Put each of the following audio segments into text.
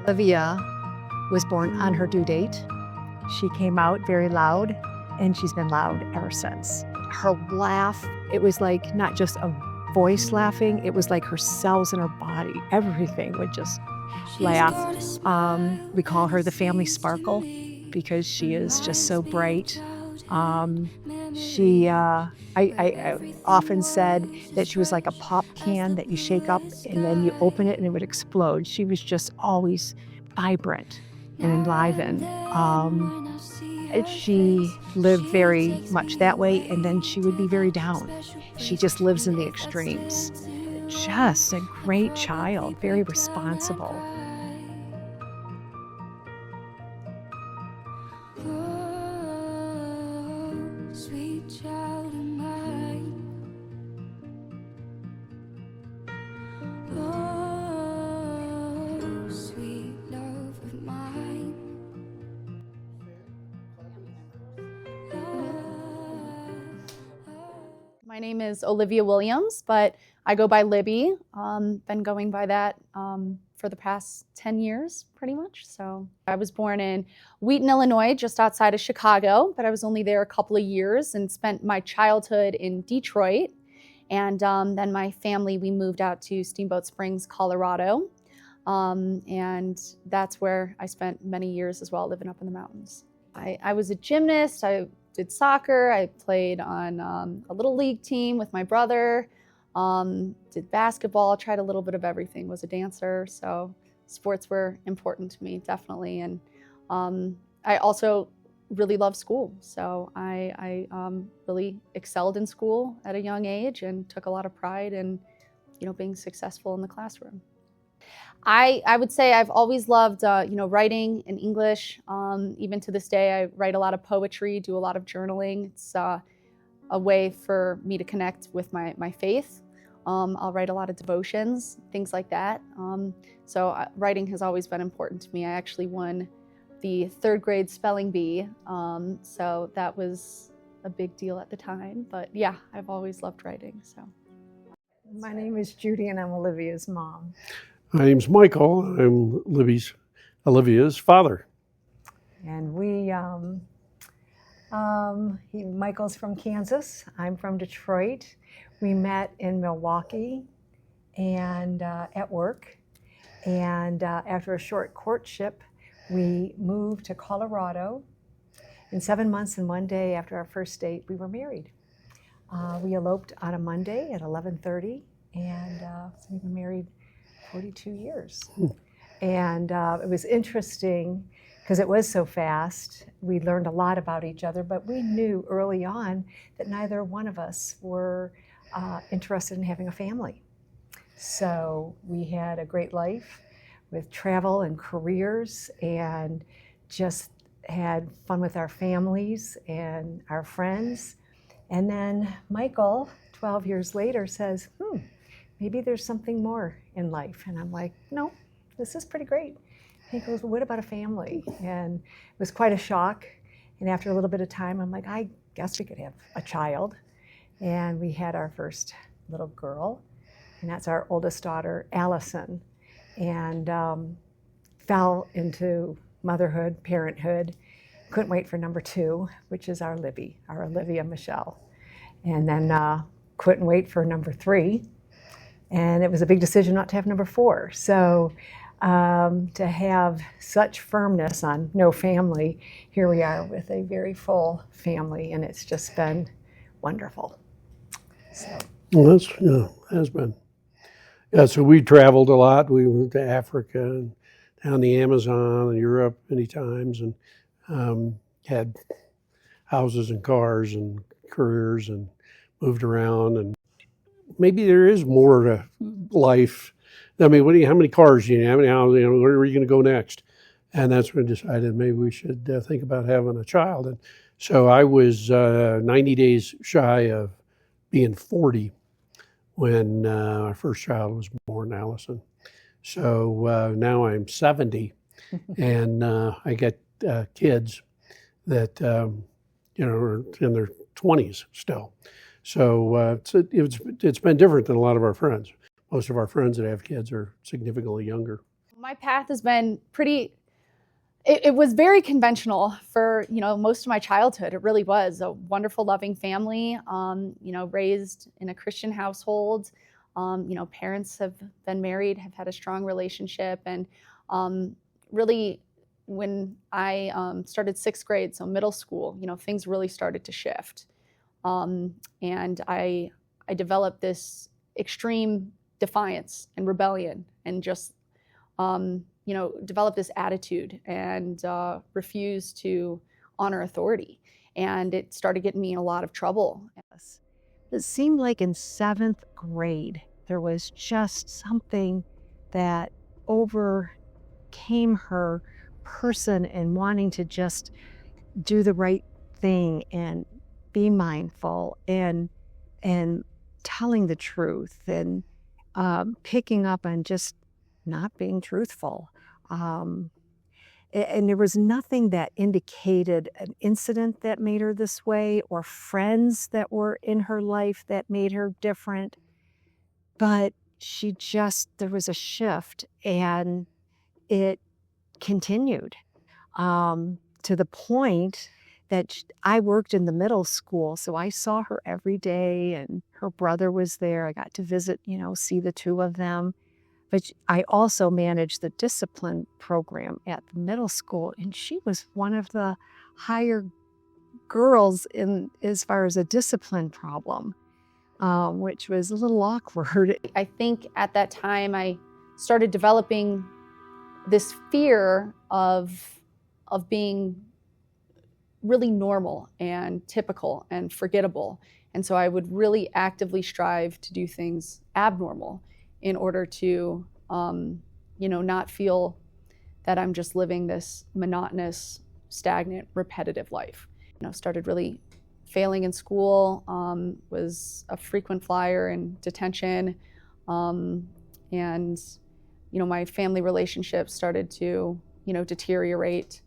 Olivia was born on her due date. She came out very loud, and she's been loud ever since. Her laugh, it was like not just a voice laughing, it was like her cells in her body, everything would just laugh. We call her the family sparkle because she is just so bright. I often said that she was like a pop can that you shake up and then you open it and it would explode. She was just always vibrant and enlivened. She lived very much that way, and then she would be very down. She just lives in the extremes. Just a great child, very responsible. Sweet child of mine. Oh, sweet love of mine. My name is Olivia Williams, but I go by Libby. Been going by that for the past 10 years, pretty much. So I was born in Wheaton, Illinois, just outside of Chicago, but I was only there a couple of years and spent my childhood in Detroit. And then my family, we moved out to Steamboat Springs, Colorado. And that's where I spent many years as well, living up in the mountains. I was a gymnast. I did soccer. I played on a little league team with my brother. Did basketball, tried a little bit of everything, was a dancer. So sports were important to me, definitely. And I also really love school. So I really excelled in school at a young age and took a lot of pride in, being successful in the classroom. I would say I've always loved, writing in English. Even to this day, I write a lot of poetry, do a lot of journaling. It's a way for me to connect with my faith. I'll write a lot of devotions, things like that. So writing has always been important to me. I actually won the 3rd grade spelling bee, so that was a big deal at the time. But yeah, I've always loved writing. So. My name is Judy, and I'm Olivia's mom. My name's Michael. I'm Olivia's father. And Michael's from Kansas. I'm from Detroit. We met in Milwaukee and at work. And after a short courtship, we moved to Colorado. In 7 months and 1 day after our first date, we were married. We eloped on a Monday at 11:30, and we've been married 42 years. And it was interesting because it was so fast. We learned a lot about each other, but we knew early on that neither one of us were interested in having a family. So we had a great life with travel and careers and just had fun with our families and our friends. And then Michael, 12 years later, says, maybe there's something more in life. And I'm like, no, this is pretty great. He goes, well, what about a family? And it was quite a shock. And after a little bit of time, I'm like, I guess we could have a child. And we had our first little girl, and that's our oldest daughter, Allison. And fell into motherhood, parenthood. Couldn't wait for number 2, which is our Libby, our Olivia Michelle. And then couldn't wait for number 3. And it was a big decision not to have number 4. So to have such firmness on no family, here we are with a very full family, and it's just been wonderful. So. Well, has been. Yeah, so we traveled a lot. We went to Africa and down the Amazon and Europe many times, and had houses and cars and careers and moved around. And maybe there is more to life. I mean, how many cars do you have? Where are you going to go next? And that's when I decided maybe we should think about having a child. And so I was 90 days shy of being 40 when our first child was born, Allison. So now I'm 70, and I get kids that are in their 20s still. So it's been different than a lot of our friends. Most of our friends that have kids are significantly younger. My path has been it was very conventional for, most of my childhood. It really was a wonderful, loving family, raised in a Christian household. Parents have been married, have had a strong relationship. And really, when I started sixth grade, so middle school, things really started to shift. And I developed this extreme defiance and rebellion and just, developed this attitude and refused to honor authority. And it started getting me in a lot of trouble. It seemed like in seventh grade, there was just something that overcame her person and wanting to just do the right thing and be mindful and telling the truth and picking up on just not being truthful. And there was nothing that indicated an incident that made her this way or friends that were in her life that made her different. But there was a shift, and it continued to the point that I worked in the middle school, so I saw her every day, and her brother was there. I got to visit, see the two of them. But I also managed the discipline program at the middle school, and she was one of the higher girls as far as a discipline problem, which was a little awkward. I think at that time I started developing this fear of being really normal and typical and forgettable. And so I would really actively strive to do things abnormal in order to, not feel that I'm just living this monotonous, stagnant, repetitive life. Started really failing in school, was a frequent flyer in detention, and, my family relationships started to, deteriorate.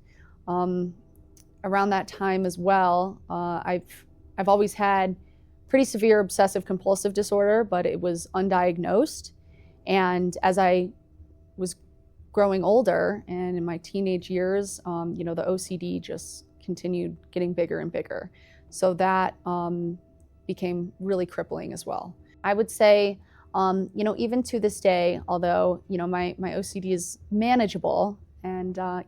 Around that time as well, I've always had pretty severe obsessive compulsive disorder, but it was undiagnosed. And as I was growing older and in my teenage years, the OCD just continued getting bigger and bigger. So that became really crippling as well. I would say, even to this day, although, my OCD is manageable and, I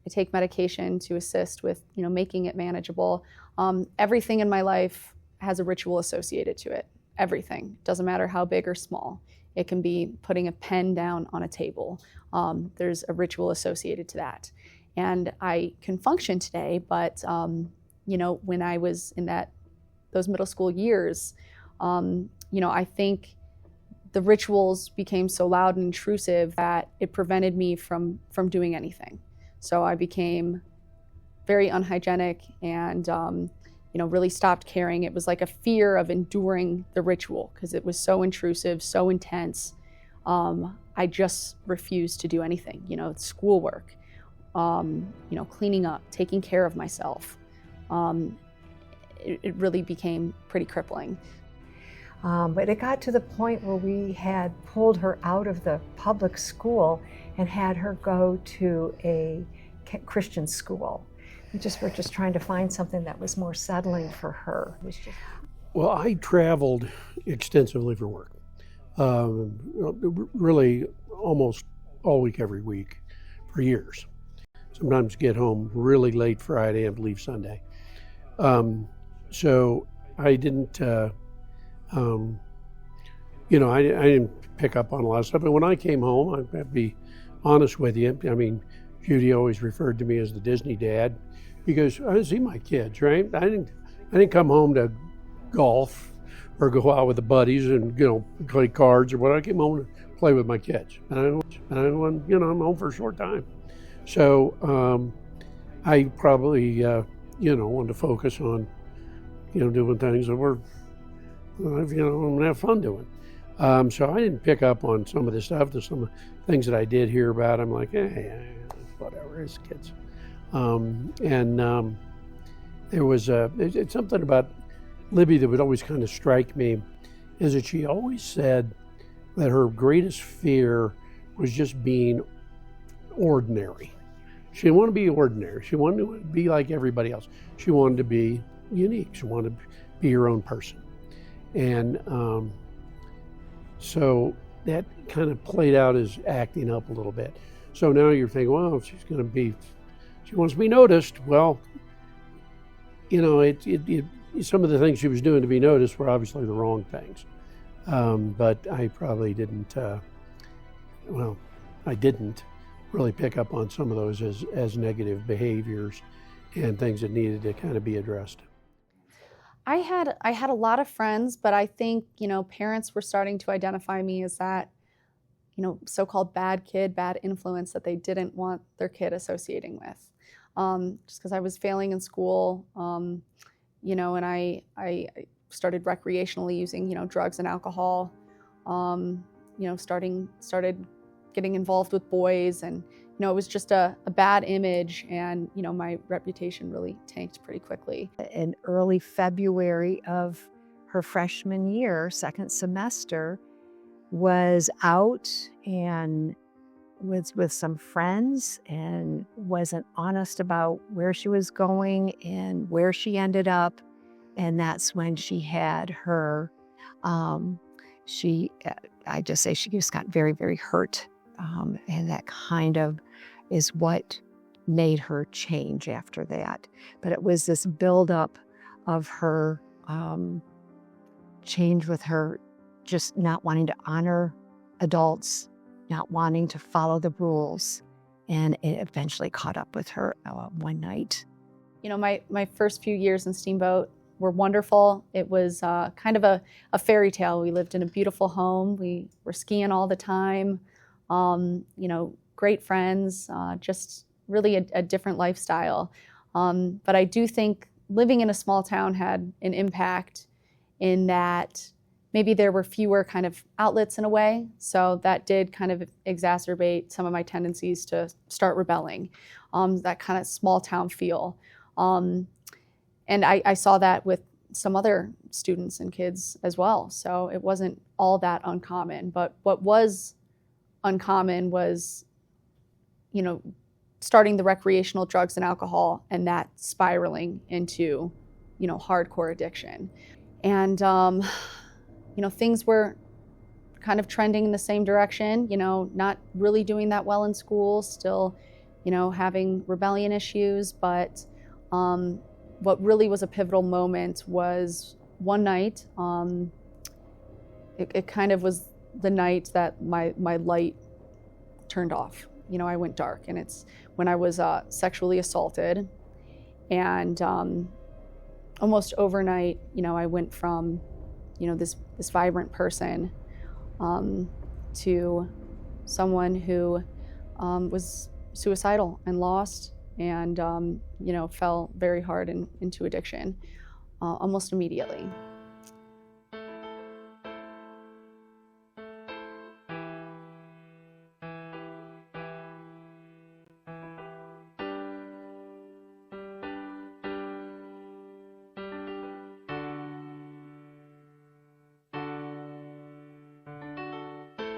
take medication to assist with, making it manageable. Everything in my life has a ritual associated to it. Everything. Doesn't matter how big or small. It can be putting a pen down on a table. There's a ritual associated to that. And I can function today, but when I was in those middle school years, I think the rituals became so loud and intrusive that it prevented me from doing anything. So I became very unhygienic and really stopped caring. It was like a fear of enduring the ritual because it was so intrusive, so intense. I just refused to do anything, schoolwork, cleaning up, taking care of myself. It really became pretty crippling. But it got to the point where we had pulled her out of the public school and had her go to a Christian school. We were just trying to find something that was more settling for her. Well, I traveled extensively for work, really almost all week, every week for years. Sometimes get home really late Friday and leave Sunday. So I didn't, I didn't pick up on a lot of stuff. But when I came home, I'd have to be honest with you. I mean, Judy always referred to me as the Disney dad because I see my kids, right? I didn't come home to golf or go out with the buddies and play cards or what. I came home to play with my kids, and I'm home for a short time. So I probably wanted to focus on doing things that were I'm gonna have fun doing. So I didn't pick up on some of the stuff. There's some things that I did hear about. I'm like, whatever, it's kids. There was it's something about Libby that would always kind of strike me, is that she always said that her greatest fear was just being ordinary. She didn't want to be ordinary. She wanted to be like everybody else. She wanted to be unique. She wanted to be her own person. And so that kind of played out as acting up a little bit. So now you're thinking, well, if she wants to be noticed. Well, you know, some of the things she was doing to be noticed were obviously the wrong things. But I probably didn't, I didn't really pick up on some of those as negative behaviors and things that needed to kind of be addressed. I had a lot of friends, but I think, you know, parents were starting to identify me as that, you know, so-called bad kid, bad influence that they didn't want their kid associating with. Just because I was failing in school, you know, and I started recreationally using, you know, drugs and alcohol, you know, started getting involved with boys, and, you know, it was just a bad image, and, you know, my reputation really tanked pretty quickly. In early February of her freshman year, second semester, was out and was with some friends and wasn't honest about where she was going and where she ended up. And that's when she had her, I just say she just got very, very hurt. And that kind of is what made her change after that. But it was this buildup of her change with her just not wanting to honor adults, not wanting to follow the rules. And it eventually caught up with her one night. You know, my first few years in Steamboat were wonderful. It was kind of a fairy tale. We lived in a beautiful home. We were skiing all the time. You know, great friends, just really a different lifestyle. But I do think living in a small town had an impact in that maybe there were fewer kind of outlets in a way. So that did kind of exacerbate some of my tendencies to start rebelling, that kind of small town feel. And I saw that with some other students and kids as well. So it wasn't all that uncommon. But what was uncommon was, you know, starting the recreational drugs and alcohol and that spiraling into, you know, hardcore addiction. And, you know, things were kind of trending in the same direction, you know, not really doing that well in school, still, you know, having rebellion issues. But what really was a pivotal moment was one night, it kind of was the night that my light turned off. You know, I went dark, and it's when I was sexually assaulted, and almost overnight, you know, I went from, you know, this vibrant person to someone who was suicidal and lost, and you know, fell very hard into addiction almost immediately.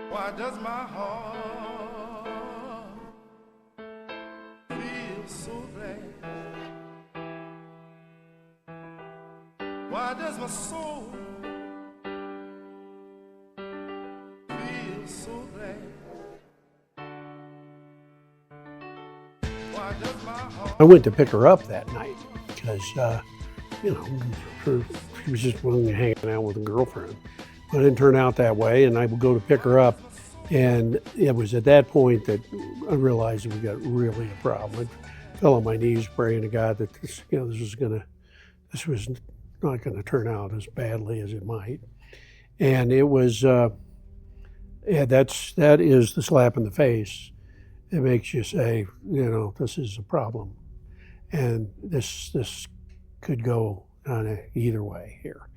Why does my heart feel so glad? Why does my soul feel so glad? Why does my heart... I went to pick her up that night because, you know, she was just hanging out with a girlfriend. But it didn't turn out that way, and I would go to pick her up, and it was at that point that I realized that we got really a problem. I fell on my knees praying to God that this was not gonna turn out as badly as it might. And it was, that is the slap in the face. It makes you say, you know, this is a problem, and this could go on either way here.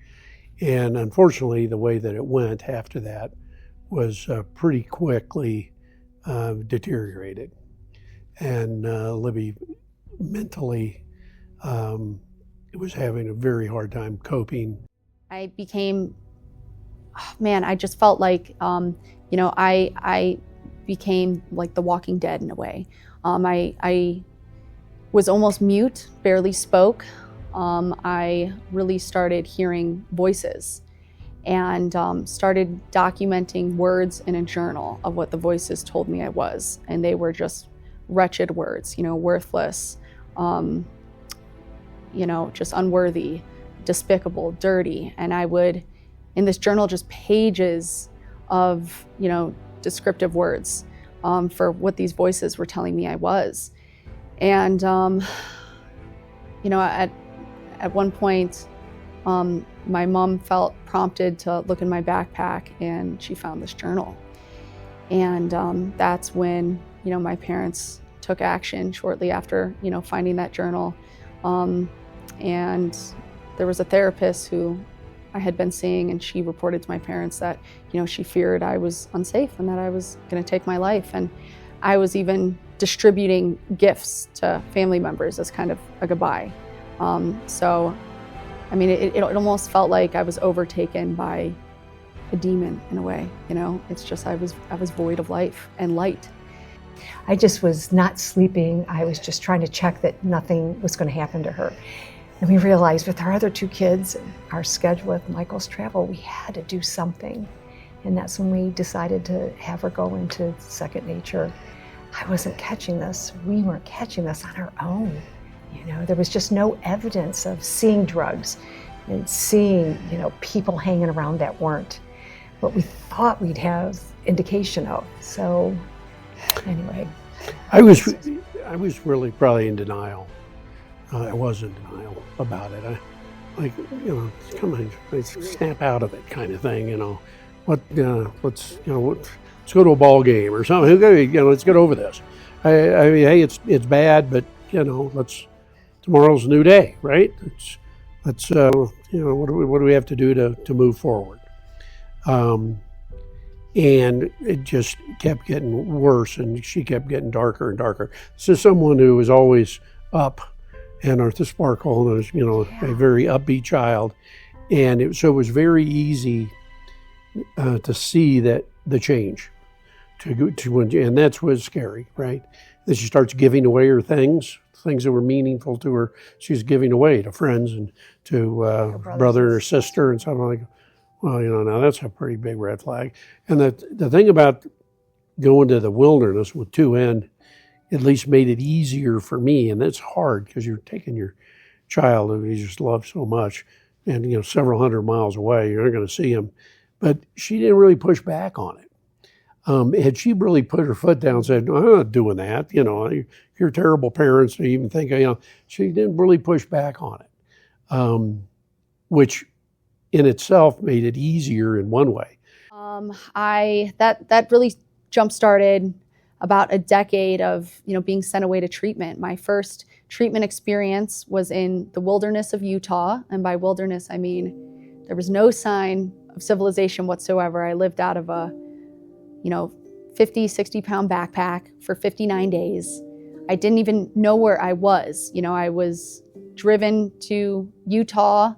And unfortunately, the way that it went after that was pretty quickly deteriorated. And Libby mentally was having a very hard time coping. I became, I just felt like, you know, I became like The Walking Dead in a way. I was almost mute, barely spoke. I really started hearing voices and started documenting words in a journal of what the voices told me I was. And they were just wretched words, worthless, just unworthy, despicable, dirty. And I would, in this journal, just pages of, descriptive words for what these voices were telling me I was. And, at one point, my mom felt prompted to look in my backpack, and she found this journal. And that's when, my parents took action shortly after, finding that journal. And there was a therapist who I had been seeing, and she reported to my parents that, she feared I was unsafe and that I was going to take my life. And I was even distributing gifts to family members as kind of a goodbye. It almost felt like I was overtaken by a demon in a way, It's just I was void of life and light. I just was not sleeping. I was just trying to check that nothing was going to happen to her. And we realized with our other 2 kids and our schedule with Michael's travel, we had to do something. And that's when we decided to have her go into second nature. I wasn't catching this. We weren't catching this on our own. There was just no evidence of seeing drugs and seeing, people hanging around that weren't what we thought we'd have indication of. So anyway. I was really probably in denial. I was in denial about it. Come on, let's snap out of it kind of thing, let's go to a ball game or something. Let's get over this. Hey, it's bad, but tomorrow's a new day, right? Let's what do we have to do to move forward? And it just kept getting worse, and she kept getting darker and darker. This is someone who was always up and Arthur Sparkle, and was, a very upbeat child. And it was very easy to see that the change, and that's what's scary, right? Then she starts giving away her things that were meaningful to her. She's giving away to friends and to brother and her sister and something like. Well, now that's a pretty big red flag. And the thing about going to the wilderness with 2N at least made it easier for me, and that's hard because you're taking your child who you just love so much, and several hundred miles away, you're not going to see him. But she didn't really push back on it. Had she really put her foot down and said, I'm not doing that, you're terrible parents to even think, she didn't really push back on it, which in itself made it easier in one way. That really jump-started about a decade of being sent away to treatment. My first treatment experience was in the wilderness of Utah, and by wilderness I mean there was no sign of civilization whatsoever. I lived out of a 50, 60-pound backpack for 59 days. I didn't even know where I was. I was driven to Utah,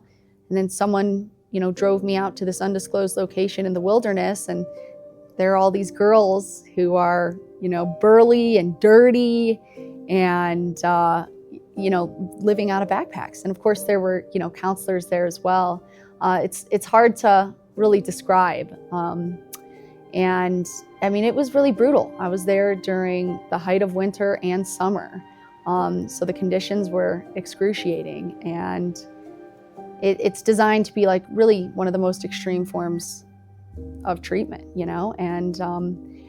and then someone drove me out to this undisclosed location in the wilderness, and there are all these girls who are burly and dirty and living out of backpacks. And of course there were counselors there as well. It's hard to really describe. And it was really brutal. I was there during the height of winter and summer. So the conditions were excruciating, and it's designed to be like really one of the most extreme forms of treatment, and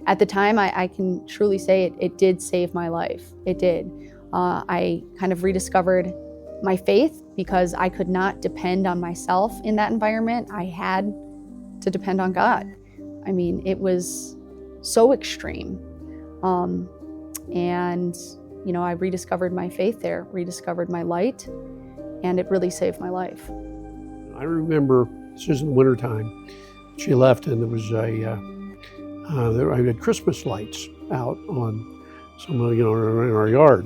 at the time I can truly say it did save my life. It did. I kind of rediscovered my faith because I could not depend on myself in that environment. I had to depend on God. It was so extreme. And I rediscovered my faith there, rediscovered my light, and it really saved my life. I remember, this was in the wintertime, she left, and there was I had Christmas lights out on some in our yard.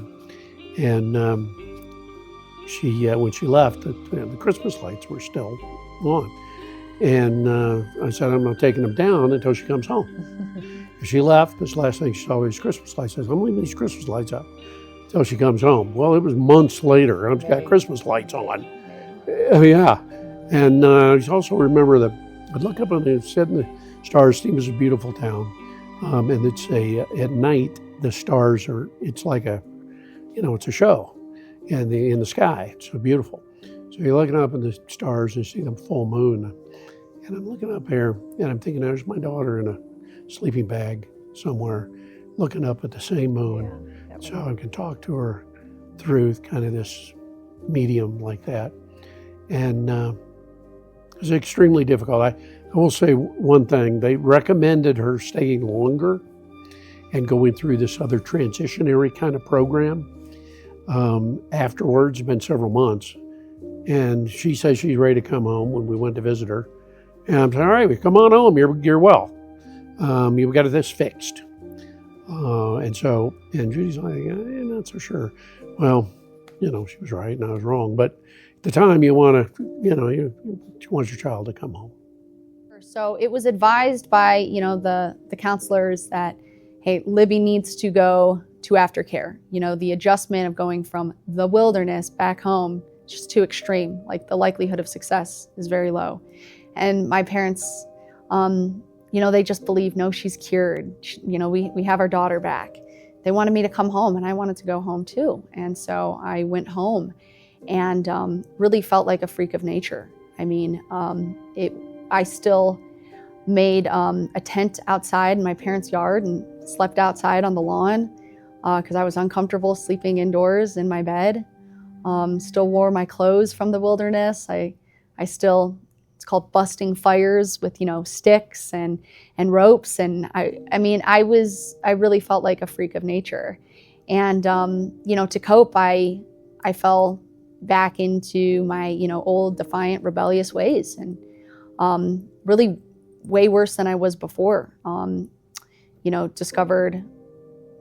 And when she left, the Christmas lights were still on. And I said, I'm not taking them down until she comes home. She left. This last thing she saw was Christmas lights. I said, I'm leaving these Christmas lights up until she comes home. Well, it was months later. I've got Christmas lights on. Yeah. And I also remember that I'd look up and it said in the stars, Steam is a beautiful town. And it's at night, the stars are, it's like it's a show in the sky. It's so beautiful. So you're looking up at the stars and you see the full moon. And I'm looking up there and I'm thinking, there's my daughter in a sleeping bag somewhere looking up at the same moon. So I can talk to her through kind of this medium like that. And it was extremely difficult. I will say one thing, they recommended her staying longer and going through this other transitionary kind of program. Afterwards, it's been several months. And she says she's ready to come home when we went to visit her. And I'm saying, all right, come on home, you're well. You've got this fixed. And Judy's like, not so sure. Well, she was right and I was wrong. But at the time you want to, she wants your child to come home. So it was advised by, the counselors that, hey, Libby needs to go to aftercare. The adjustment of going from the wilderness back home is just too extreme. Like the likelihood of success is very low. And my parents, they just believe, no, she's cured. We have our daughter back. They wanted me to come home and I wanted to go home too. And so I went home and really felt like a freak of nature. I mean, I still made a tent outside in my parents' yard and slept outside on the lawn because I was uncomfortable sleeping indoors in my bed. Still wore my clothes from the wilderness. I still, it's called busting fires with, sticks and ropes. And I really felt like a freak of nature. And, to cope, I fell back into my, old defiant, rebellious ways and really way worse than I was before. Discovered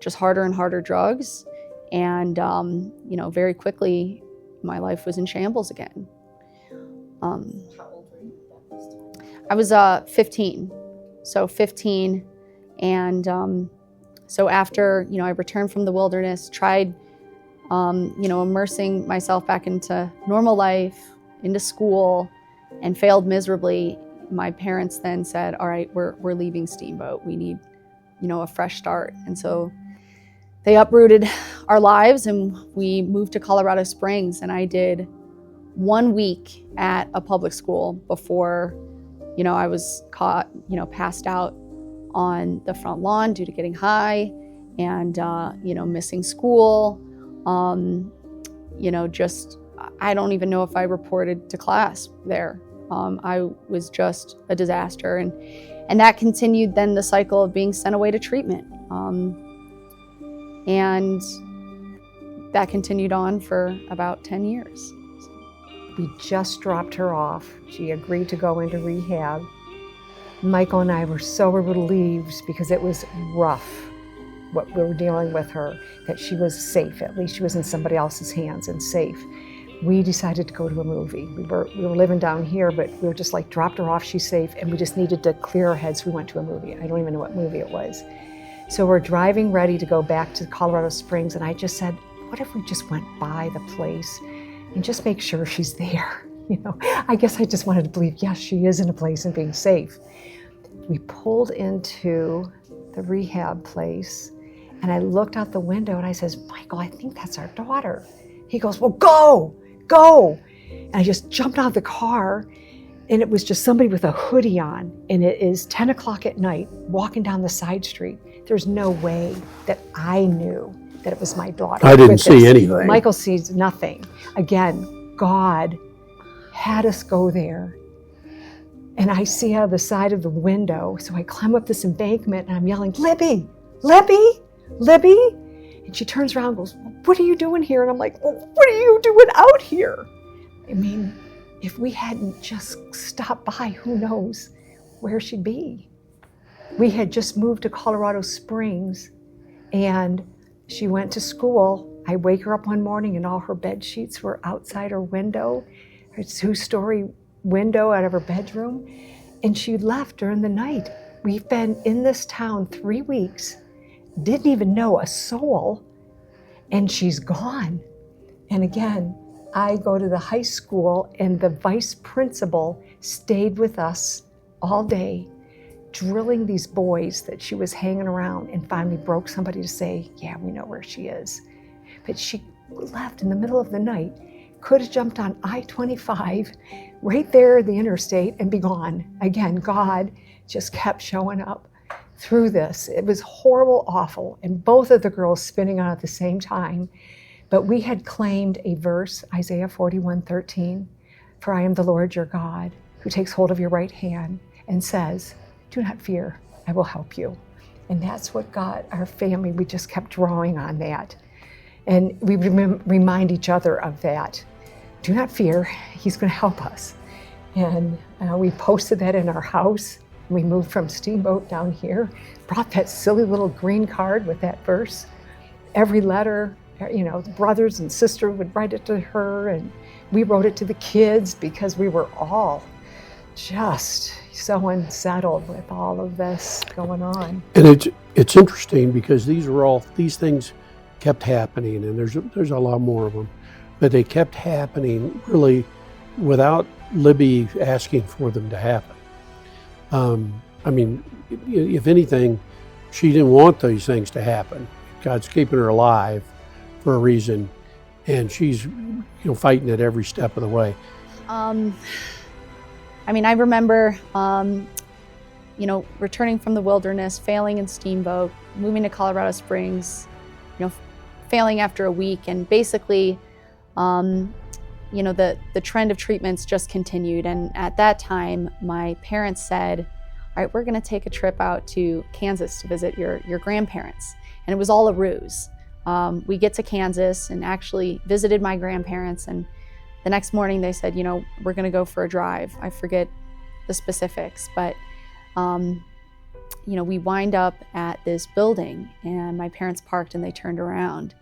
just harder and harder drugs. And, very quickly, my life was in shambles again. How old were you at this time? I was 15. So 15. And so after, I returned from the wilderness, tried, immersing myself back into normal life, into school, and failed miserably. My parents then said, all right, we're leaving Steamboat. We need, a fresh start. And so they uprooted our lives and we moved to Colorado Springs. And I did 1 week at a public school before, I was caught, passed out on the front lawn due to getting high and, missing school. I don't even know if I reported to class there. I was just a disaster. And that continued then the cycle of being sent away to treatment. And that continued on for about 10 years. We just dropped her off. She agreed to go into rehab. Michael and I were so relieved because it was rough what we were dealing with her, that she was safe. At least she was in somebody else's hands and safe. We decided to go to a movie. We were living down here, but we were just like, dropped her off, she's safe, and we just needed to clear our heads. We went to a movie. I don't even know what movie it was. So we're driving ready to go back to Colorado Springs, and I just said, what if we just went by the place and just make sure she's there? I guess I just wanted to believe, yes, she is in a place and being safe. We pulled into the rehab place, and I looked out the window and I says, Michael, I think that's our daughter. He goes, well, go. And I just jumped out of the car, and it was just somebody with a hoodie on, and it is 10 o'clock at night, walking down the side street. There's no way that I knew that it was my daughter. I didn't see anything. Michael sees nothing. Again, God had us go there. And I see out of the side of the window, so I climb up this embankment and I'm yelling, Libby, Libby, Libby. And she turns around and goes, what are you doing here? And I'm like, well, what are you doing out here? I mean, if we hadn't just stopped by, who knows where she'd be. We had just moved to Colorado Springs and she went to school. I wake her up one morning and all her bed sheets were outside her window. Her two-story window out of her bedroom, and she left during the night. We've been in this town 3 weeks, didn't even know a soul, and she's gone. And again, I go to the high school, and the vice principal stayed with us all day, drilling these boys that she was hanging around, and finally broke somebody to say, yeah, we know where she is. But she left in the middle of the night, could have jumped on I-25 right there at the interstate and be gone. Again, God just kept showing up through this. It was horrible, awful, and both of the girls spinning out at the same time. But we had claimed a verse, Isaiah 41:13, for I am the Lord your God, who takes hold of your right hand and says, do not fear, I will help you. And that's what got our family. We just kept drawing on that. And we remind each other of that. Do not fear, he's going to help us. And we posted that in our house. We moved from Steamboat down here, brought that silly little green card with that verse. Every letter, the brothers and sisters would write it to her, and we wrote it to the kids because we were all just so unsettled with all of this going on. And it's interesting because these things kept happening, and there's a lot more of them, but they kept happening really without Libby asking for them to happen. If anything, she didn't want these things to happen. God's keeping her alive for a reason, and she's fighting it every step of the way. I remember, returning from the wilderness, failing in Steamboat, moving to Colorado Springs, failing after a week, and basically, the trend of treatments just continued. And at that time, my parents said, all right, we're gonna take a trip out to Kansas to visit your grandparents. And it was all a ruse. We get to Kansas and actually visited my grandparents, and the next morning they said, we're gonna go for a drive. I forget the specifics, but we wind up at this building, and my parents parked and they turned around,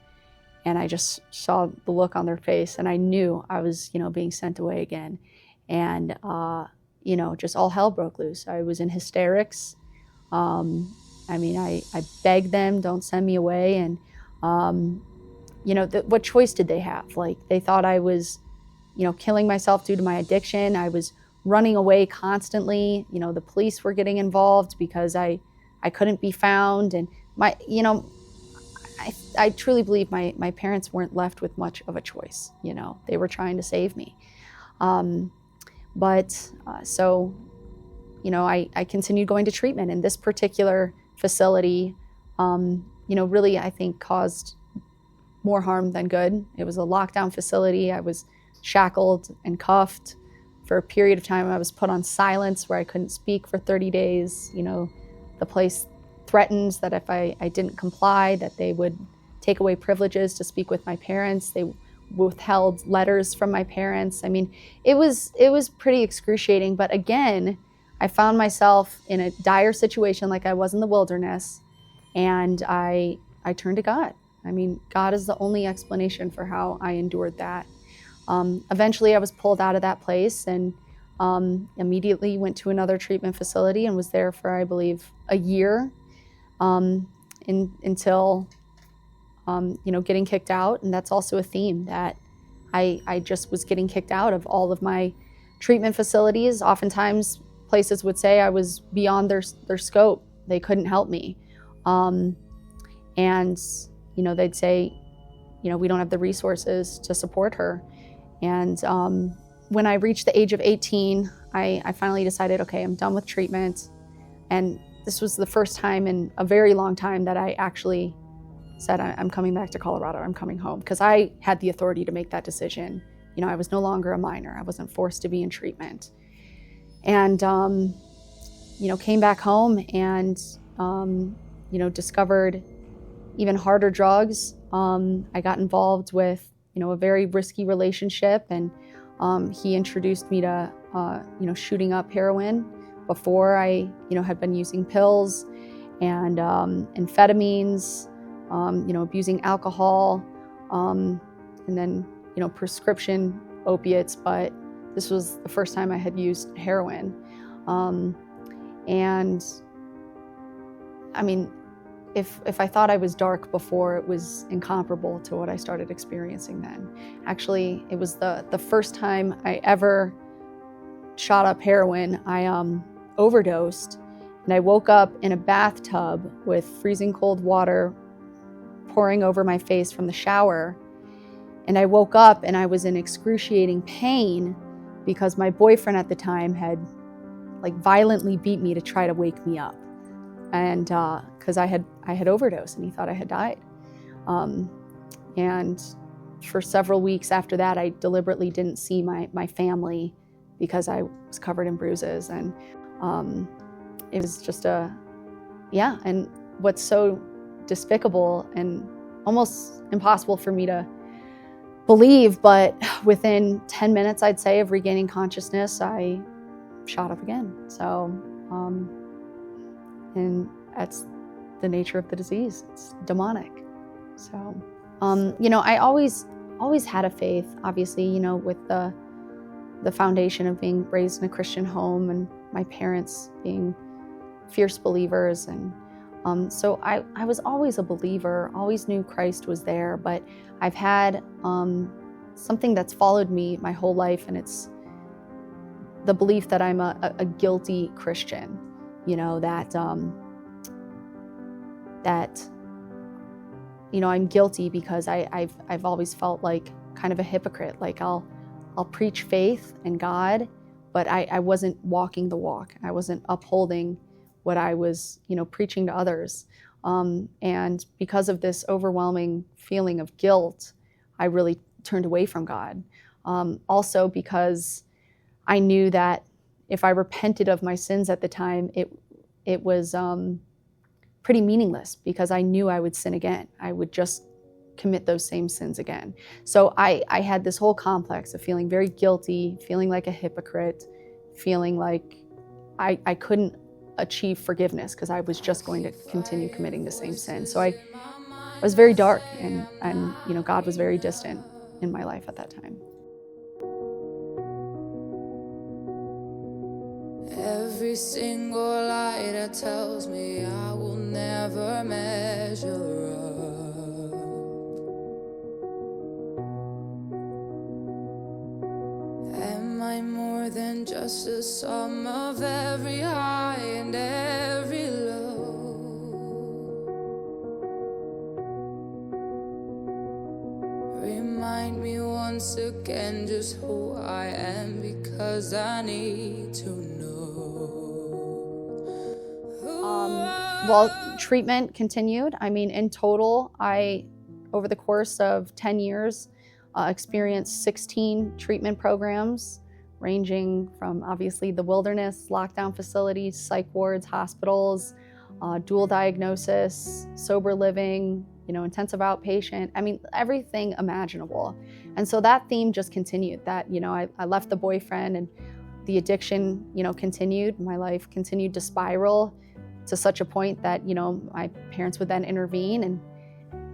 and I just saw the look on their face, and I knew I was, being sent away again. And, just all hell broke loose. I was in hysterics. I begged them, don't send me away. And, what choice did they have? Like, they thought I was, killing myself due to my addiction. I was running away constantly. The police were getting involved because I couldn't be found. And I truly believe my parents weren't left with much of a choice. They were trying to save me. I continued going to treatment, and this particular facility, really, I think, caused more harm than good. It was a lockdown facility. I was shackled and cuffed for a period of time. I was put on silence where I couldn't speak for 30 days. The place threatened that if I didn't comply, that they would take away privileges to speak with my parents. They withheld letters from my parents. It was pretty excruciating. But again, I found myself in a dire situation like I was in the wilderness, and I turned to God. God is the only explanation for how I endured that. Eventually, I was pulled out of that place and immediately went to another treatment facility and was there for, I believe, a year until getting kicked out. And that's also a theme, that I just was getting kicked out of all of my treatment facilities. Oftentimes, places would say I was beyond their scope. They couldn't help me. They'd say, we don't have the resources to support her. And when I reached the age of 18, I finally decided, okay, I'm done with treatment. And this was the first time in a very long time that I actually said, I'm coming back to Colorado, I'm coming home, because I had the authority to make that decision. I was no longer a minor. I wasn't forced to be in treatment. And, came back home and, discovered even harder drugs. I got involved with, a very risky relationship, and he introduced me to, shooting up heroin before I, had been using pills and amphetamines, abusing alcohol, and then, prescription opiates. But this was the first time I had used heroin. And I mean, if I thought I was dark before, it was incomparable to what I started experiencing then. Actually, it was the first time I ever shot up heroin. I overdosed, and I woke up in a bathtub with freezing cold water pouring over my face from the shower. And I woke up and I was in excruciating pain because my boyfriend at the time had like violently beat me to try to wake me up. And because I had overdosed and he thought I had died. And for several weeks after that, I deliberately didn't see my family because I was covered in bruises. And it was just and what's so despicable and almost impossible for me to believe, but within 10 minutes, I'd say, of regaining consciousness, I shot up again. So, and that's the nature of the disease. It's demonic. So, I always had a faith, obviously, with the foundation of being raised in a Christian home and my parents being fierce believers. And so I was always a believer, always knew Christ was there, but I've had something that's followed me my whole life, and it's the belief that I'm a guilty Christian, that I'm guilty because I've always felt like kind of a hypocrite. Like I'll preach faith and God, but I wasn't walking the walk. I wasn't upholding what I was, preaching to others. And because of this overwhelming feeling of guilt, I really turned away from God. Also because I knew that if I repented of my sins at the time, it was pretty meaningless because I knew I would sin again. I would just commit those same sins again. So I had this whole complex of feeling very guilty, feeling like a hypocrite, feeling like I couldn't achieve forgiveness because I was just going to continue committing the same sin. So I was very dark, and God was very distant in my life at that time. Every single lie that tells me I will never measure up. Am I more than just a sum of every high and every low? Remind me once again just who I am, because I need to know. Well, treatment continued. I mean, in total, over the course of 10 years, experienced 16 treatment programs, ranging from obviously the wilderness, lockdown facilities, psych wards, hospitals, dual diagnosis, sober living, intensive outpatient. I mean, everything imaginable. And so that theme just continued. That, I left the boyfriend, and the addiction, continued. My life continued to spiral to such a point that, my parents would then intervene and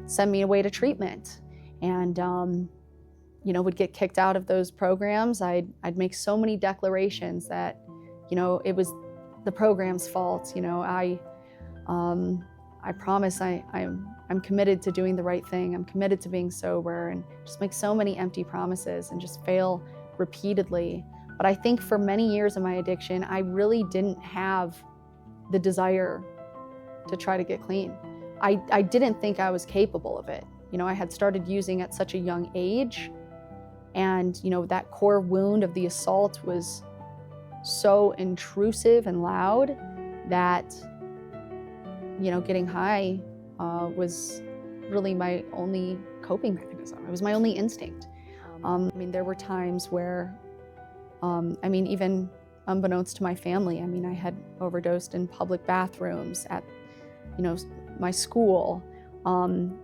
send me away to treatment. And, would get kicked out of those programs. I'd make so many declarations that, it was the program's fault. I promise I'm committed to doing the right thing. I'm committed to being sober, and just make so many empty promises and just fail repeatedly. But I think for many years of my addiction, I really didn't have the desire to try to get clean. I didn't think I was capable of it. I had started using at such a young age, and that core wound of the assault was so intrusive and loud that getting high was really my only coping mechanism. It was my only instinct. There were times where, even unbeknownst to my family, I had overdosed in public bathrooms at, my school.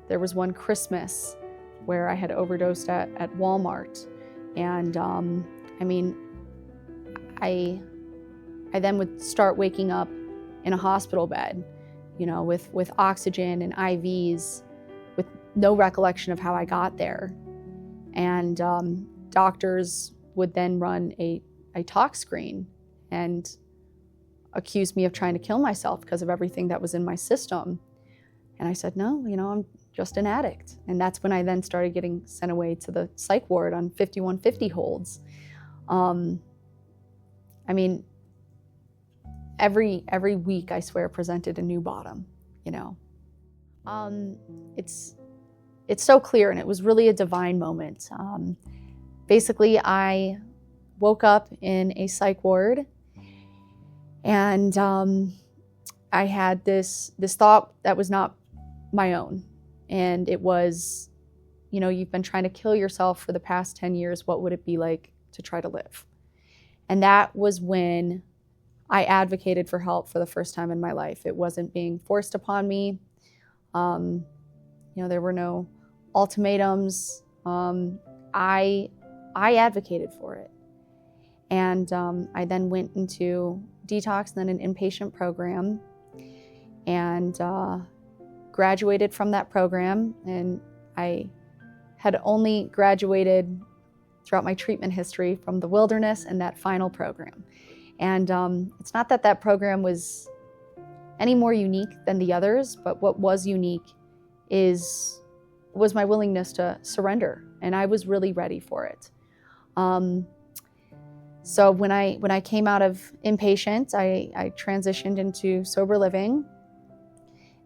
There was one Christmas where I had overdosed at Walmart. And I then would start waking up in a hospital bed, with oxygen and IVs, with no recollection of how I got there. And doctors would then run a talk screen and accuse me of trying to kill myself because of everything that was in my system. And I said, no, I'm just an addict. And that's when I then started getting sent away to the psych ward on 5150 holds. I mean, every week, I swear, presented a new bottom, It's so clear, and it was really a divine moment. Basically, I woke up in a psych ward, and I had this thought that was not my own. And it was, you've been trying to kill yourself for the past 10 years. What would it be like to try to live? And that was when I advocated for help for the first time in my life. It wasn't being forced upon me. There were no ultimatums. I advocated for it. And I then went into detox, then an inpatient program, and graduated from that program. And I had only graduated throughout my treatment history from the wilderness and that final program. And it's not that program was any more unique than the others, but what was unique was my willingness to surrender, and I was really ready for it. So when I came out of inpatient, I transitioned into sober living.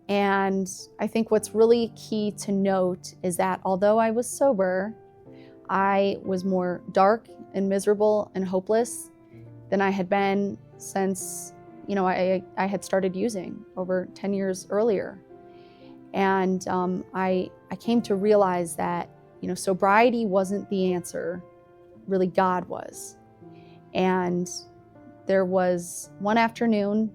And I think what's really key to note is that although I was sober, I was more dark and miserable and hopeless than I had been since, I had started using over 10 years earlier. And I came to realize that, sobriety wasn't the answer, really God was. And there was one afternoon,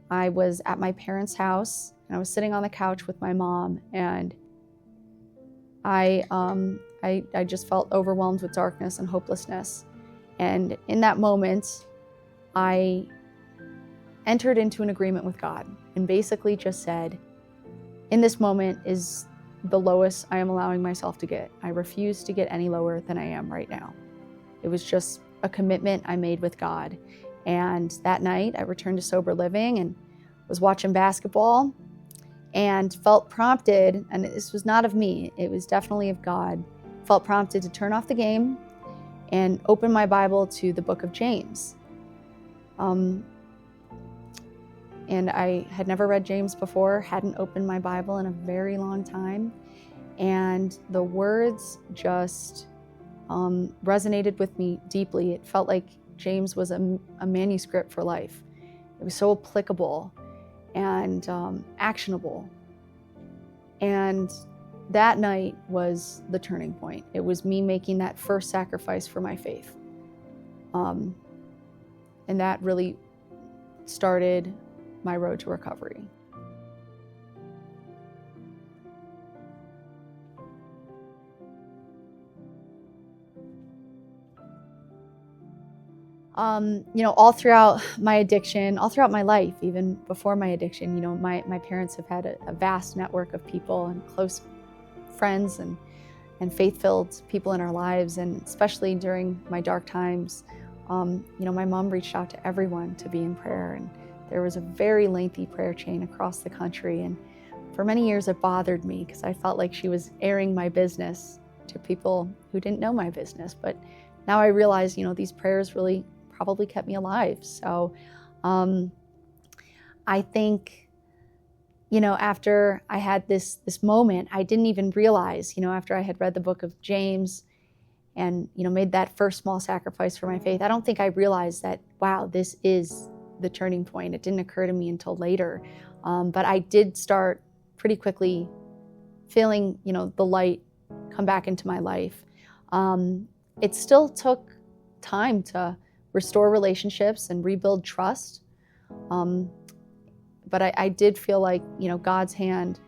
I was at my parents' house, and I was sitting on the couch with my mom, and I just felt overwhelmed with darkness and hopelessness. And in that moment, I entered into an agreement with God and basically just said, in this moment is the lowest I am allowing myself to get. I refuse to get any lower than I am right now. It was just a commitment I made with God. And that night I returned to sober living and was watching basketball and felt prompted, and this was not of me, it was definitely of God, felt prompted to turn off the game and open my Bible to the book of James. And I had never read James before, hadn't opened my Bible in a very long time. And the words just resonated with me deeply. It felt like James was a manuscript for life. It was so applicable and actionable. And that night was the turning point. It was me making that first sacrifice for my faith. And that really started my road to recovery. All throughout my addiction, all throughout my life, even before my addiction, my parents have had a vast network of people and close friends and faith-filled people in our lives. And especially during my dark times, my mom reached out to everyone to be in prayer. And there was a very lengthy prayer chain across the country. And for many years, it bothered me because I felt like she was airing my business to people who didn't know my business. But now I realize, these prayers really probably kept me alive. So I think, after I had this moment, I didn't even realize, after I had read the book of James and, made that first small sacrifice for my faith, I don't think I realized that, wow, this is the turning point. It didn't occur to me until later. But I did start pretty quickly feeling, the light come back into my life. It still took time to restore relationships and rebuild trust. But I did feel like, God's hand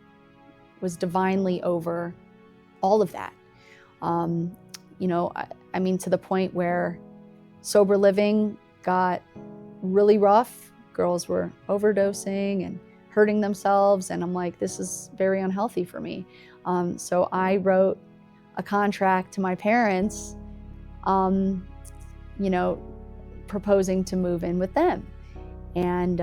was divinely over all of that. To the point where sober living got really rough. Girls were overdosing and hurting themselves. And I'm like, this is very unhealthy for me. So I wrote a contract to my parents proposing to move in with them. And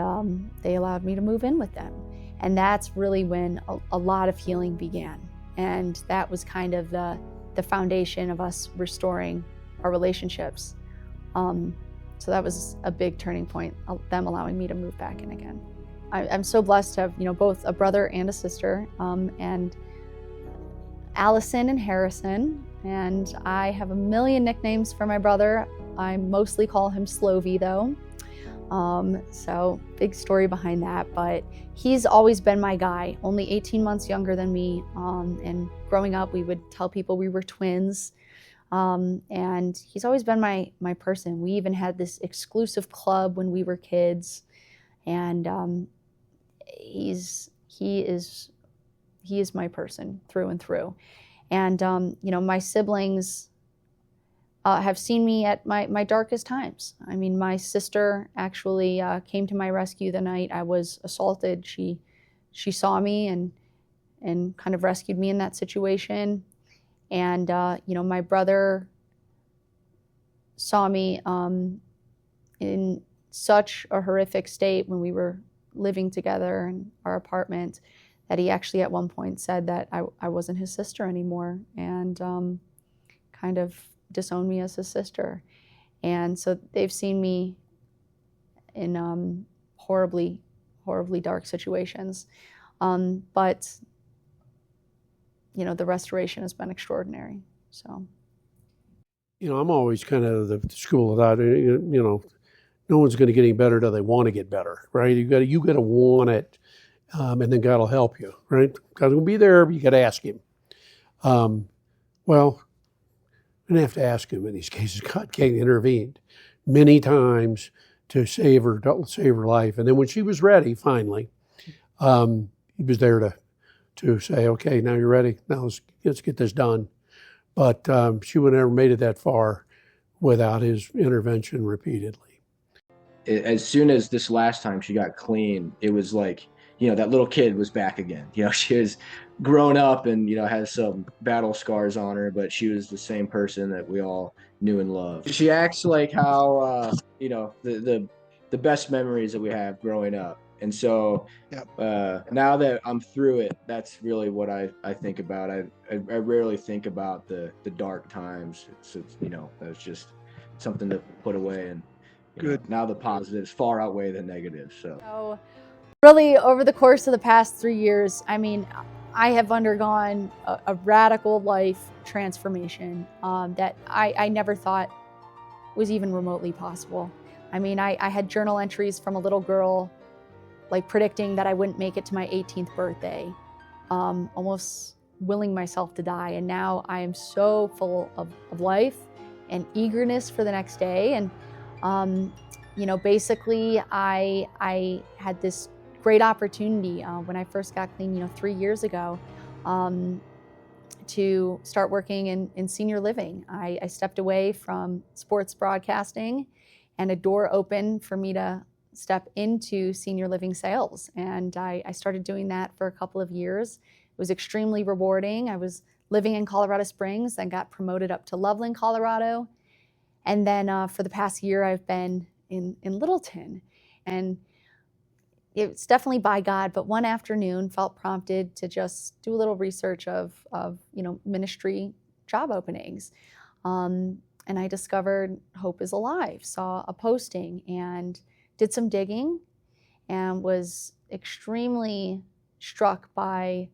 they allowed me to move in with them. And that's really when a lot of healing began. And that was kind of the foundation of us restoring our relationships. So that was a big turning point, them allowing me to move back in again. I'm so blessed to have, both a brother and a sister, and Allison and Harrison. And I have a million nicknames for my brother. I mostly call him Slovey though. So big story behind that, but he's always been my guy, only 18 months younger than me. And growing up, we would tell people we were twins. And he's always been my person. We even had this exclusive club when we were kids, and he is my person through and through. And my siblings have seen me at my darkest times. I mean, my sister actually came to my rescue the night I was assaulted. She saw me and kind of rescued me in that situation. And my brother saw me in such a horrific state when we were living together in our apartment that he actually at one point said that I wasn't his sister anymore, and kind of disowned me as his sister. And so they've seen me in horribly, horribly dark situations. But the restoration has been extraordinary. So, I'm always kind of the school of thought. No one's going to get any better till they want to get better, right? You got to want it, and then God will help you, right? God will be there, but you got to ask Him. Well, I didn't have to ask Him in these cases. God came intervened many times to save her life, and then when she was ready, finally, He was there to say, okay, now you're ready. Now let's get this done. But she would have never made it that far without His intervention repeatedly. As soon as this last time she got clean, it was like, that little kid was back again. She was grown up and, has some battle scars on her, but she was the same person that we all knew and loved. She acts like how, the best memories that we have growing up. And so now that I'm through it, that's really what I think about. I rarely think about the dark times. It's that's just something to put away. And good. Now the positives far outweigh the negatives. So really, over the course of the past 3 years, I mean, I have undergone a radical life transformation that I never thought was even remotely possible. I mean, I had journal entries from a little girl like predicting that I wouldn't make it to my 18th birthday, almost willing myself to die. And now I am so full of life and eagerness for the next day. And, basically I had this great opportunity when I first got clean, 3 years ago, to start working in senior living. I stepped away from sports broadcasting, and a door opened for me to step into senior living sales. And I started doing that for a couple of years. It was extremely rewarding. I was living in Colorado Springs, then got promoted up to Loveland, Colorado. And then for the past year, I've been in Littleton. And it's definitely by God, but one afternoon felt prompted to just do a little research of ministry job openings. And I discovered Hope is Alive, saw a posting and did some digging, and was extremely struck by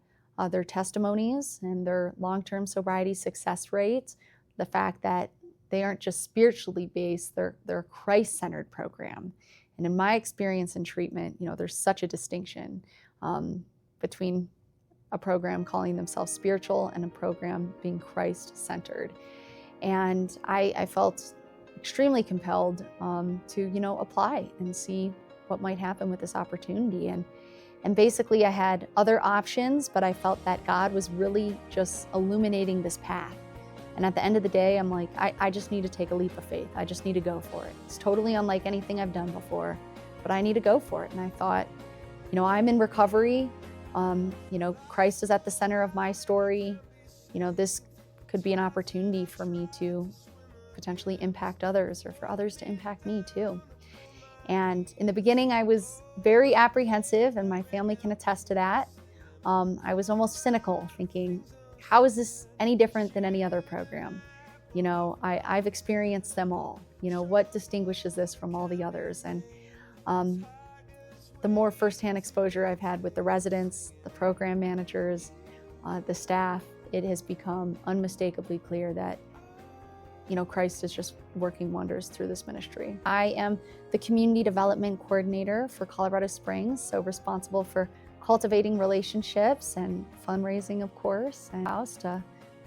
their testimonies and their long-term sobriety success rates, the fact that they aren't just spiritually based, they're a Christ-centered program. And in my experience in treatment, there's such a distinction between a program calling themselves spiritual and a program being Christ-centered. And I felt extremely compelled to apply and see what might happen with this opportunity. And basically I had other options, but I felt that God was really just illuminating this path. And at the end of the day, I'm like, I just need to take a leap of faith. I just need to go for it. It's totally unlike anything I've done before, but I need to go for it. And I thought, I'm in recovery. Christ is at the center of my story. This could be an opportunity for me to potentially impact others or for others to impact me too. And in the beginning, I was very apprehensive, and my family can attest to that. I was almost cynical, thinking, how is this any different than any other program? You know, I've experienced them all. You know, what distinguishes this from all the others? And the more firsthand exposure I've had with the residents, the program managers, the staff, it has become unmistakably clear that, you know, Christ is just working wonders through this ministry. I am the Community Development Coordinator for Colorado Springs, so responsible for cultivating relationships and fundraising, of course, and house to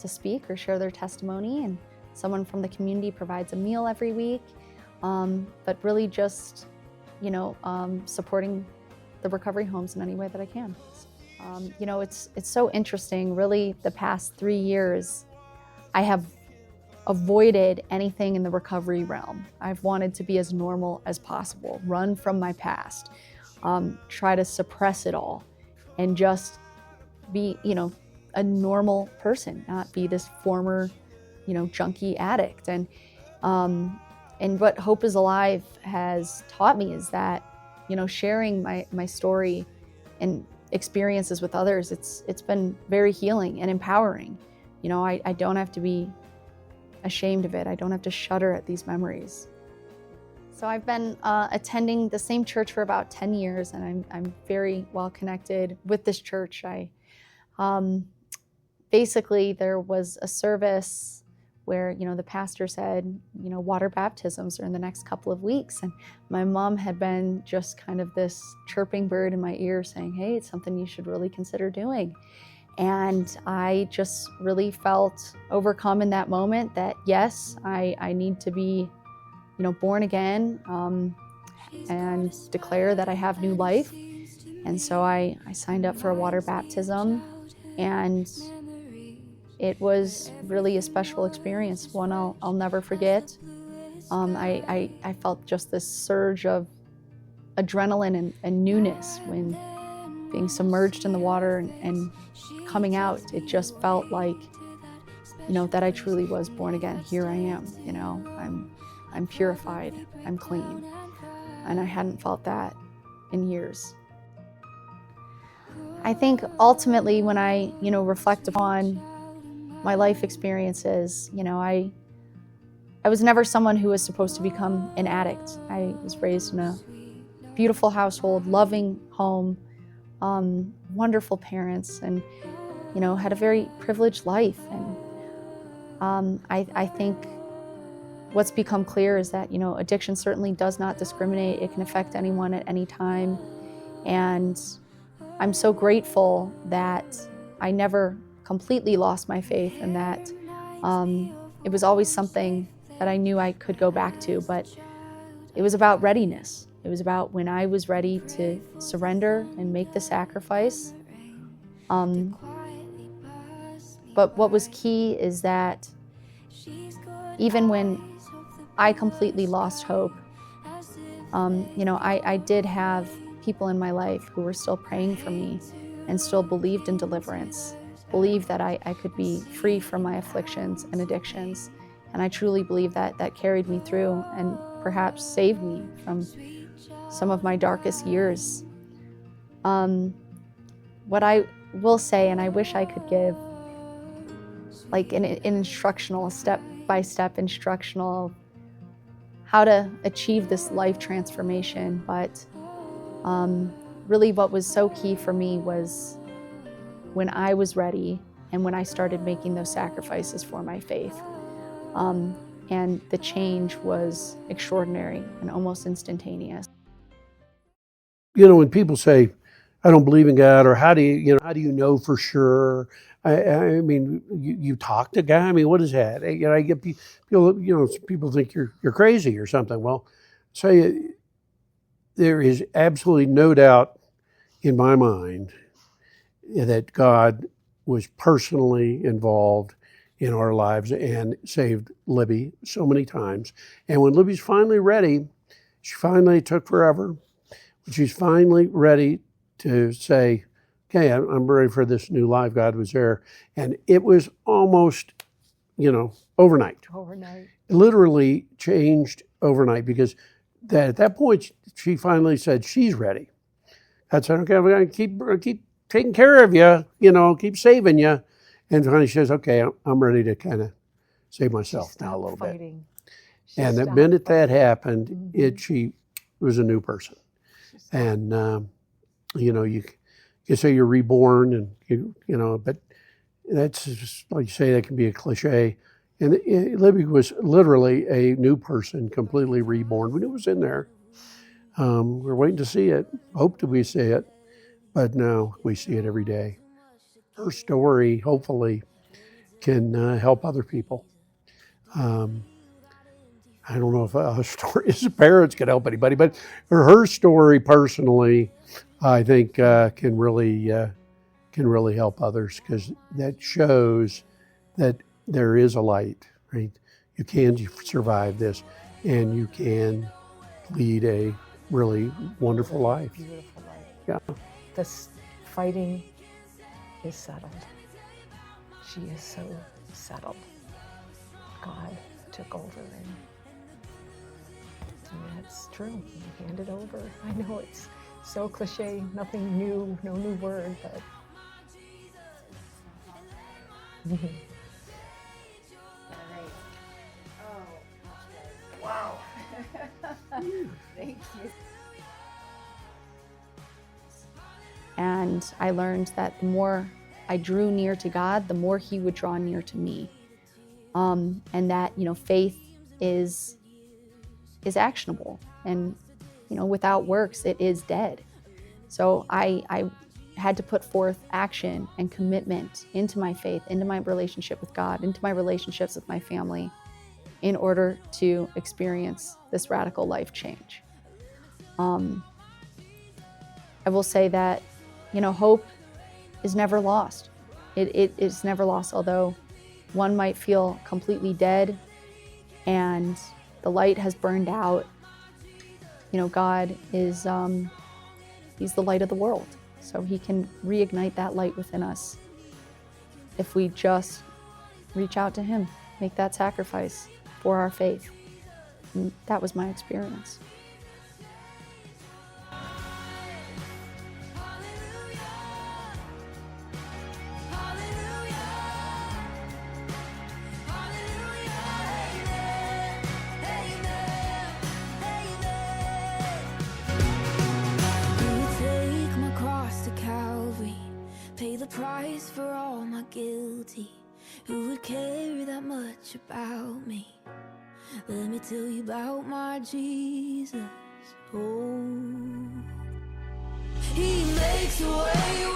speak or share their testimony. And someone from the community provides a meal every week, but really just, you know, supporting the recovery homes in any way that I can. You know, it's so interesting. Really, the past 3 years, I have avoided anything in the recovery realm. I've wanted to be as normal as possible, run from my past, try to suppress it all, and just be, you know, a normal person, not be this former, you know, junkie addict. And what Hope is Alive has taught me is that, you know, sharing my story and experiences with others, it's been very healing and empowering. You know, I don't have to be ashamed of it. I don't have to shudder at these memories. So I've been attending the same church for about 10 years, and I'm very well connected with this church. Basically, there was a service where, you know, the pastor said, you know, water baptisms are in the next couple of weeks. And my mom had been just kind of this chirping bird in my ear saying, hey, it's something you should really consider doing. And I just really felt overcome in that moment that, yes, I need to be, you know, born again and declare that I have new life. And so I signed up for a water baptism, and it was really a special experience, one I'll never forget. I felt just this surge of adrenaline and newness when being submerged in the water and coming out. It just felt like, you know, that I truly was born again. Here I am, you know, I'm purified, I'm clean. And I hadn't felt that in years. I think ultimately when I, you know, reflect upon my life experiences, you know, I was never someone who was supposed to become an addict. I was raised in a beautiful household, loving home, wonderful parents, and, you know, had a very privileged life. And I think what's become clear is that, you know, addiction certainly does not discriminate. It can affect anyone at any time. And I'm so grateful that I never completely lost my faith, and that it was always something that I knew I could go back to. But it was about readiness. It was about when I was ready to surrender and make the sacrifice. But what was key is that even when I completely lost hope, you know, I did have people in my life who were still praying for me and still believed in deliverance, believed that I could be free from my afflictions and addictions. And I truly believe that that carried me through and perhaps saved me from some of my darkest years. What I will say, and I wish I could give like an instructional, step-by-step instructional how to achieve this life transformation, but really what was so key for me was when I was ready and when I started making those sacrifices for my faith. And the change was extraordinary and almost instantaneous. You know, when people say, I don't believe in God, or how do you know for sure? I mean, you talk to God. I mean, what is that? You know, I get people, you know, people think you're crazy or something. Well, say there is absolutely no doubt in my mind that God was personally involved in our lives and saved Libby so many times. And when Libby's finally ready, she finally took forever. She's finally ready to say, okay, I'm ready for this new life. God was there. And it was almost overnight. Overnight. Literally changed overnight, because at that point she finally said she's ready. I said, okay, I'm going to keep taking care of you, keep saving you. And finally she says, okay, I'm ready to kind of save myself now a little bit. And the minute that happened, she was a new person. And, you say you're reborn, and, but that's just, like you say, that can be a cliche. And Libby was literally a new person, completely reborn. We knew it was in there. We're waiting to see it. Hope that we see it. But no, we see it every day. Her story, hopefully, can help other people. I don't know if her story as parents can help anybody, but her story personally, I think, can really help others, because that shows that there is a light, right? You can survive this, and you can lead a really wonderful life. Beautiful life. Yeah. This fighting is settled. She is so settled. God took over, and that's true. He handed over. I know it's so cliche, nothing new, no new word, but Wow. Thank you. And I learned that the more I drew near to God, the more He would draw near to me. And that, faith is actionable. And, without works, it is dead. So I had to put forth action and commitment into my faith, into my relationship with God, into my relationships with my family, in order to experience this radical life change. I will say that, hope is never lost. It is never lost, although one might feel completely dead and the light has burned out. God is, He's the light of the world. So He can reignite that light within us if we just reach out to Him, make that sacrifice for our faith. And that was my experience. Pay the price for all my guilty. Who would care that much about me? Let me tell you about my Jesus. Oh, He makes a way